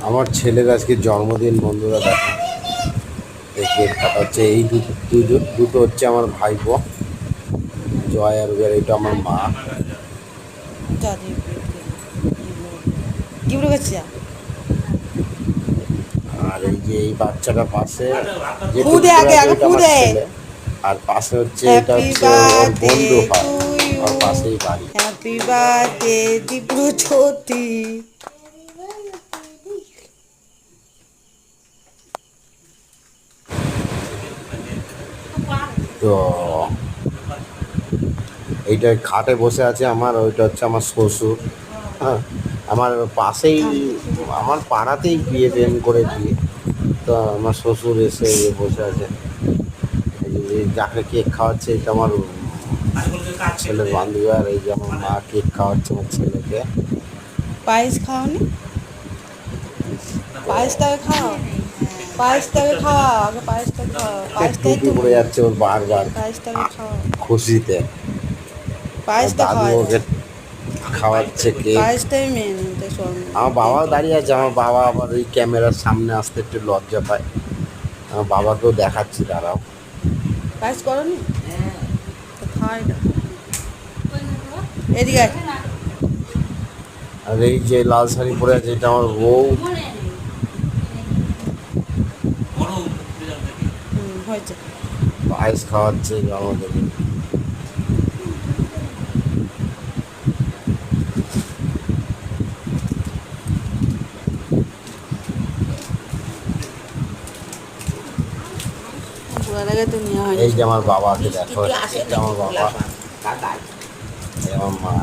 আমার ছেলের আজকে জন্মদিন, বন্ধুরা দেখো, এই কেক কাটাচ্ছে। এই দুটো হচ্ছে আমার ভাইপো, জয় আর উবের, এটা আমার মা। আর এই যে এই বাচ্চাটা পাশে, যেটা আমার ছেলে। আর পাশে হচ্ছে, এটা হচ্ছে ওর বন্ধু হয়, আর পাশেই বাড়ি। Happy birthday Diprajyoti. তো এইটা খাটে বসে আছে আমার, ওইটা হচ্ছে আমার শ্বশুর। হ্যাঁ, আমার পাশেই, আমার পাড়াতেই বিয়ে প্রেম করে বিয়ে। তো আমার শ্বশুর এসে বসে আছে। এই যে যাকে কেক খাওয়াচ্ছে, এটা আমার ছেলের বান্ধবী। আর এই যে আমার মা কেক খাওয়াচ্ছে আমার ছেলেকে। পায়েস খাওনি? পায়েসটাকে খাও, পায়েসটাকে খাওয়া, আগে পায়েসটাকে খাওয়া, পায়েসটাই টুপি তো পড়ে যাচ্ছে ওর বারবার পায়েসটাকে খাওয়া, খুশিতে। আর পায়েসটা দাদু খাওয়া ওকে যায়, খাওয়াচ্ছে কেক। পায়েসটাই মেন। আমার বাবাও দাঁড়িয়ে আছে। আমার বাবা আবার ওই ক্যামেরার সামনে আসতে একটু লজ্জা পায়। আমার বাবাকেও দেখাচ্ছি, দাঁড়াও। পায়েস করনি তো খাওয়াই না। এদিকে আয়। আর এই যে লাল শাড়ি পরে আছে, এটা আমার বউ। হয়েছে। পায়েস খাওয়াচ্ছে জন্মদিনে। তো নেওয়া হয়। এই যে আমার বাবাকে দেখো, এটা আমার বাবা, এই আমার মা।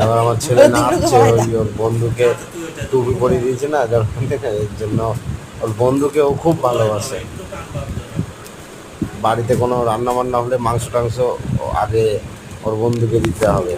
এবার আমার ছেলে নাচছে, ওই ওর বন্ধুকে টুপি পরিয়ে দিয়েছে না জন্মদিনে, এর জন্য ওর বন্ধুকে ও খুব ভালোবাসে। বাড়িতে কোনো রান্না বান্না হলে মাংস টাংস আগে ওর বন্ধুকে দিতে হবে।